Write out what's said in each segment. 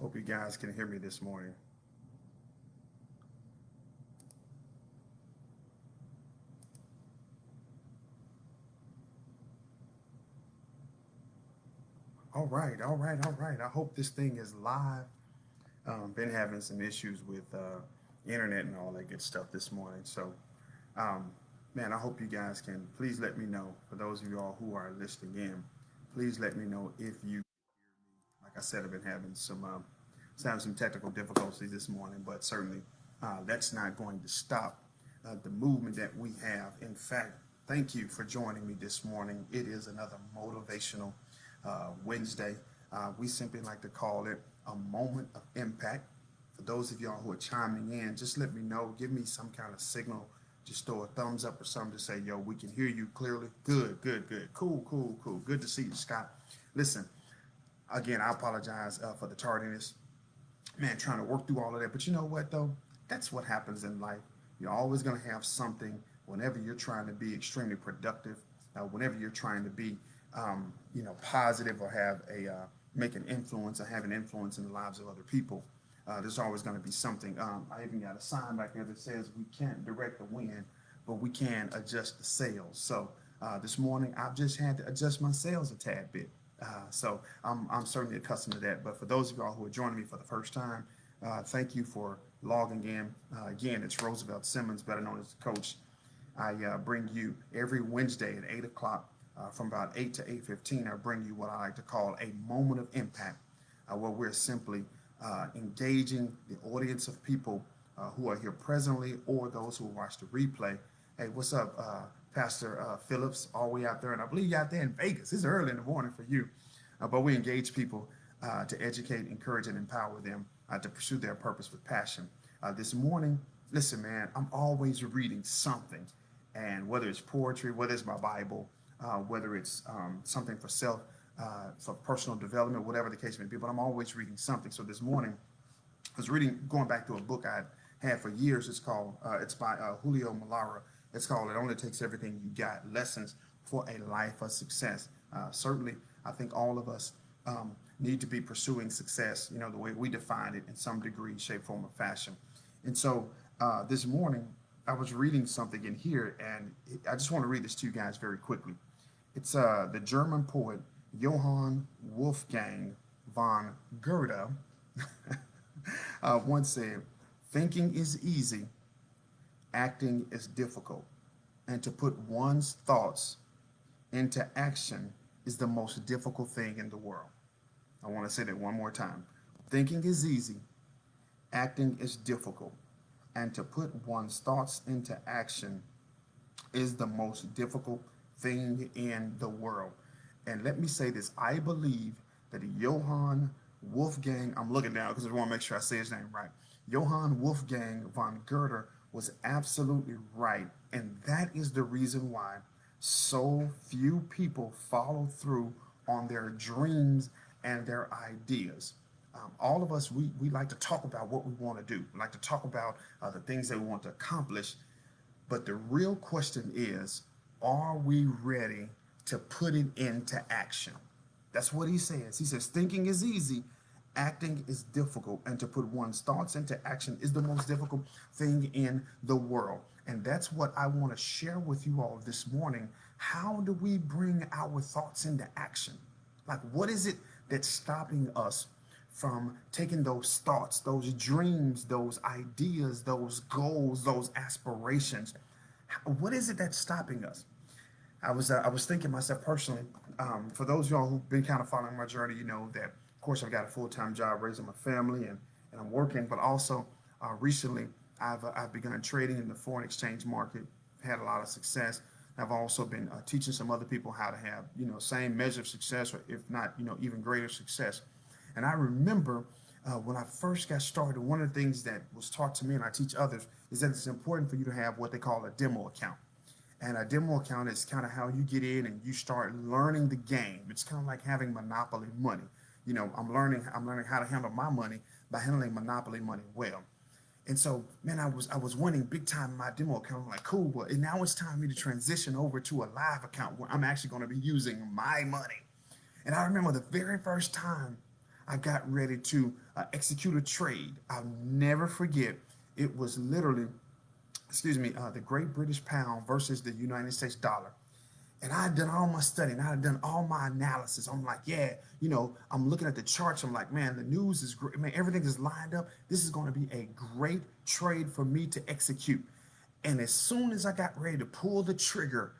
Hope you guys can hear me this morning. All right, all right, all right. I hope this thing is live. Been having some issues with internet and all that good stuff this morning. So, um, man, I hope you guys can please let me know. For those of y'all who are listening in, please let me know if you. Like I said, I've been having some technical difficulties this morning, but certainly that's not going to stop the movement that we have. In fact, thank you for joining me this morning. It is another motivational Wednesday. We simply like to call it a moment of impact. For those of y'all who are chiming in, just let me know. Give me some kind of signal. Just throw a thumbs up or something to say, yo, we can hear you clearly. Good, good, good. Cool, cool, cool. Good to see you, Scott. Listen, again, I apologize for the tardiness. Man, trying to work through all of that. But you know what, though? That's what happens in life. You're always going to have something whenever you're trying to be extremely productive, whenever you're trying to be, positive or have make an influence or have an influence in the lives of other people. There's always going to be something. I even got a sign back there that says we can't direct the wind, but we can adjust the sails. So this morning, I've just had to adjust my sails a tad bit. So I'm certainly accustomed to that. But for those of y'all who are joining me for the first time, thank you for logging in. Again, it's Roosevelt Simmons, better known as the coach. I bring you every Wednesday at 8 o'clock from about 8 to 8:15. I bring you what I like to call a moment of impact, where we're simply engaging the audience of people who are here presently or those who watch the replay. Hey, what's up, Pastor Phillips, all the way out there? And I believe you're out there in Vegas. It's early in the morning for you. But we engage people to educate, encourage, and empower them to pursue their purpose with passion. This morning, listen, man, I'm always reading something. And whether it's poetry, whether it's my Bible, whether it's something for personal development, whatever the case may be, but I'm always reading something. So this morning, I was going back to a book I had for years. It's by Julio Malara. It's called It Only Takes Everything You Got, Lessons for a Life of Success. Certainly, I think all of us need to be pursuing success, the way we define it in some degree, shape, form, or fashion. And so this morning, I was reading something in here, and I just want to read this to you guys very quickly. It's the German poet Johann Wolfgang von Goethe once said, thinking is easy, acting is difficult, and to put one's thoughts into action is the most difficult thing in the world. I want to say that one more time. Thinking is easy, acting is difficult, and to put one's thoughts into action is the most difficult thing in the world. And let me say this, I believe that Johann Wolfgang, I'm looking down because I want to make sure I say his name right. Johann Wolfgang von Goethe was absolutely right. And that is the reason why so few people follow through on their dreams and their ideas. All of us, we like to talk about what we want to do. We like to talk about the things that we want to accomplish. But the real question is, are we ready to put it into action? That's what he says. He says, thinking is easy, acting is difficult, and to put one's thoughts into action is the most difficult thing in the world. And that's what I want to share with you all this morning. How do we bring our thoughts into action? Like, what is it that's stopping us from taking those thoughts, those dreams, those ideas, those goals, those aspirations? What is it that's stopping us? I was thinking myself personally. For those of y'all who've been kind of following my journey, you know that of course I've got a full-time job raising my family and I'm working, but also recently I've begun trading in the foreign exchange market, had a lot of success. I've also been teaching some other people how to have same measure of success, or if not even greater success. And I remember when I first got started, one of the things that was taught to me and I teach others is that it's important for you to have what they call a demo account. And a demo account is kind of how you get in and you start learning the game. It's kind of like having monopoly money. I'm learning how to handle my money by handling monopoly money well. And so, man, I was winning big time in my demo account. I'm like, cool, well, and now it's time for me to transition over to a live account where I'm actually going to be using my money. And I remember the very first time I got ready to execute a trade. I'll never forget. It was literally, the Great British Pound versus the United States dollar. And I had done all my study and I had done all my analysis. I'm like, yeah, I'm looking at the charts. I'm like, man, the news is great. Man, everything is lined up. This is going to be a great trade for me to execute. And as soon as I got ready to pull the trigger,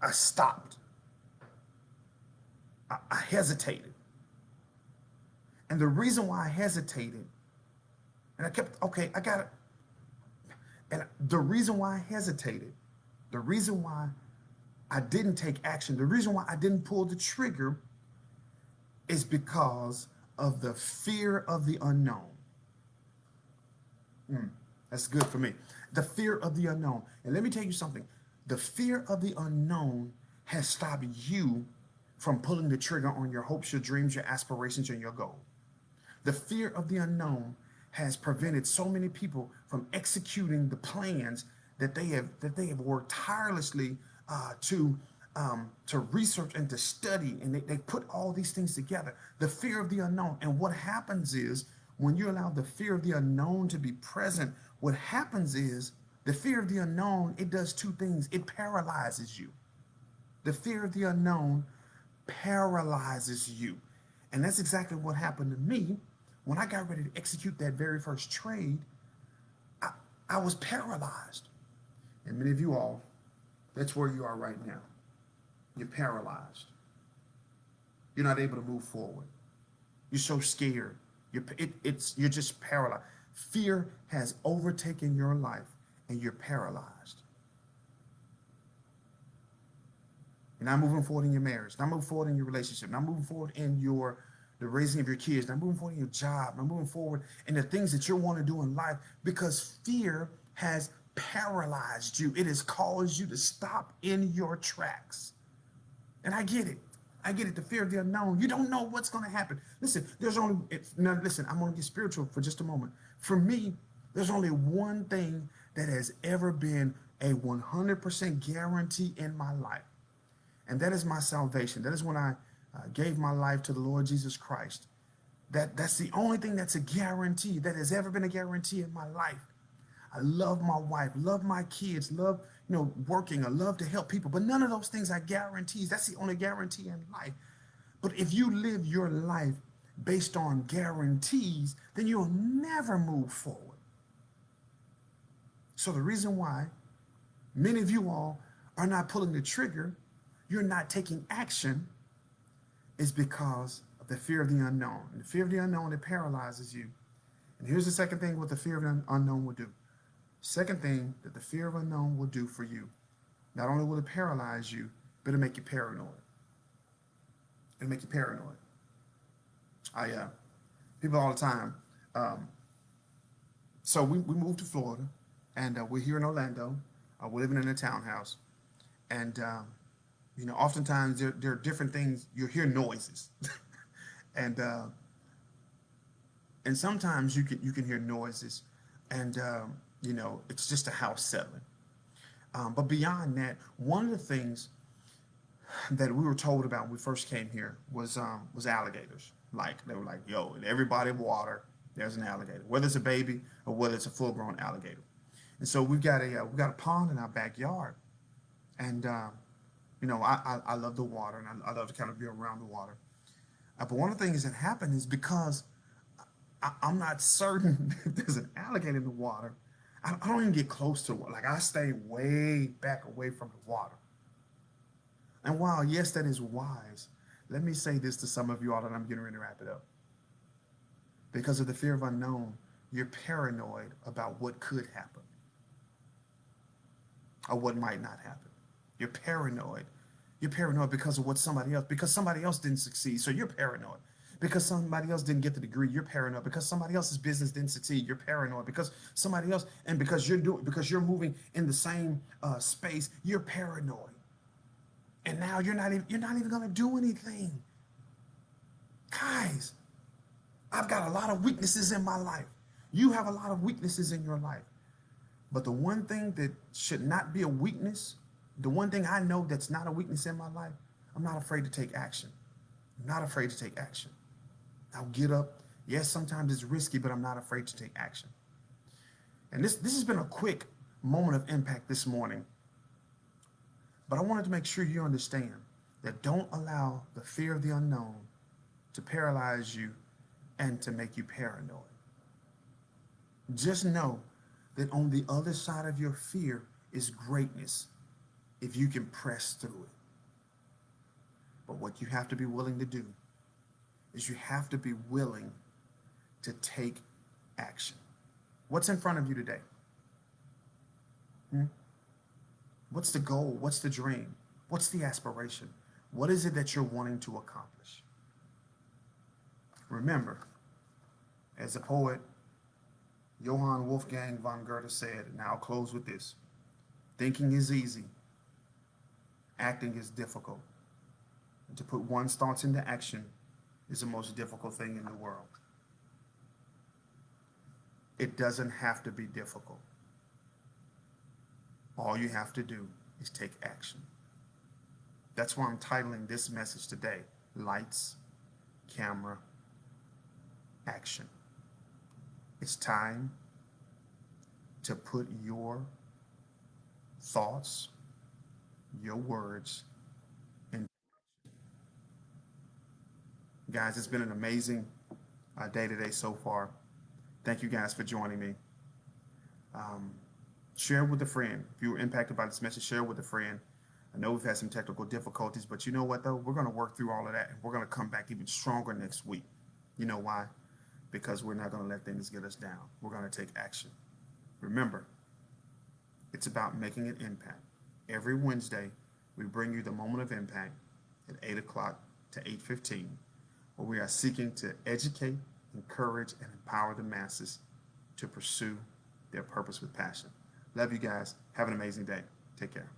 I stopped. I hesitated. And the reason why I hesitated, and I kept, okay, I got it. And the reason why I hesitated, the reason why I didn't take action, the reason why I didn't pull the trigger is because of the fear of the unknown. That's good for me. The fear of the unknown. And let me tell you something. The fear of the unknown has stopped you from pulling the trigger on your hopes, your dreams, your aspirations, and your goals. The fear of the unknown has prevented so many people from executing the plans that they have worked tirelessly to research and to study, and they put all these things together. The fear of the unknown. And what happens is, when you allow the fear of the unknown to be present, what happens is the fear of the unknown, it does two things. It paralyzes you. The fear of the unknown paralyzes you. And that's exactly what happened to me. When I got ready to execute that very first trade, I was paralyzed. And many of you all, that's where you are right now. You're paralyzed. You're not able to move forward. You're so scared. You're just paralyzed. Fear has overtaken your life and you're paralyzed. You're not moving forward in your marriage, not moving forward in your relationship, not moving forward in the raising of your kids, not moving forward in your job, not moving forward in the things that you want to do in life, because fear has paralyzed you. It has caused you to stop in your tracks. And I get it. I get it. The fear of the unknown. You don't know what's going to happen. Listen, I'm going to get spiritual for just a moment. For me, there's only one thing that has ever been a 100% guarantee in my life. And that is my salvation. That is when I gave my life to the Lord Jesus Christ. That's the only thing that's a guarantee, that has ever been a guarantee in my life. I love my wife, love my kids, love, working. I love to help people. But none of those things are guarantees. That's the only guarantee in life. But if you live your life based on guarantees, then you'll never move forward. So the reason why many of you all are not pulling the trigger, you're not taking action, is because of the fear of the unknown. And the fear of the unknown, it paralyzes you. And here's the second thing what the fear of the unknown will do. Second thing that the fear of unknown will do for you, not only will it paralyze you, but it'll make you paranoid. It'll make you paranoid. People all the time. So we moved to Florida, and we're here in Orlando. We're living in a townhouse, and oftentimes there are different things. You hear noises, and sometimes you can hear noises, and it's just a house settling. But beyond that, one of the things that we were told about when we first came here was alligators. Like, they were like, yo, in every body of water, there's an alligator, whether it's a baby or whether it's a full-grown alligator. And so we've got a pond in our backyard, and I love the water, and I love to kind of be around the water. But one of the things that happened is, because I'm not certain if there's an alligator in the water, I don't even get close to it. Like, I stay way back away from the water. And while, yes, that is wise, let me say this to some of you all, and I'm getting ready to wrap it up. Because of the fear of unknown, you're paranoid about what could happen or what might not happen. You're paranoid. You're paranoid because of somebody else didn't succeed, so you're paranoid. Because somebody else didn't get the degree, you're paranoid. Because somebody else's business didn't succeed, you're paranoid. Because somebody else, and because you're moving in the same space, you're paranoid. And now you're not even going to do anything. Guys, I've got a lot of weaknesses in my life. You have a lot of weaknesses in your life. But the one thing that should not be a weakness, the one thing I know that's not a weakness in my life, I'm not afraid to take action. I'm not afraid to take action. I'll get up. Yes, sometimes it's risky, but I'm not afraid to take action. And this has been a quick moment of impact this morning. But I wanted to make sure you understand that don't allow the fear of the unknown to paralyze you and to make you paranoid. Just know that on the other side of your fear is greatness if you can press through it. But what you have to be willing to do is you have to be willing to take action. What's in front of you today? What's the goal? What's the dream? What's the aspiration? What is it that you're wanting to accomplish? Remember, as the poet Johann Wolfgang von Goethe said, and I'll close with this: thinking is easy, acting is difficult. And to put one's thoughts into action is the most difficult thing in the world. It doesn't have to be difficult. All you have to do is take action. That's why I'm titling this message today, Lights, Camera, Action. It's time to put your thoughts, your words in. Guys, it's been an amazing day today so far. Thank you guys for joining me. Share with a friend. If you were impacted by this message, share with a friend. I know we've had some technical difficulties, but you know what though? We're going to work through all of that, and we're going to come back even stronger next week. You know why? Because we're not going to let things get us down. We're going to take action. Remember, it's about making an impact. Every Wednesday, we bring you the moment of impact at 8 o'clock to 8:15, where we are seeking to educate, encourage, and empower the masses to pursue their purpose with passion. Love you guys. Have an amazing day. Take care.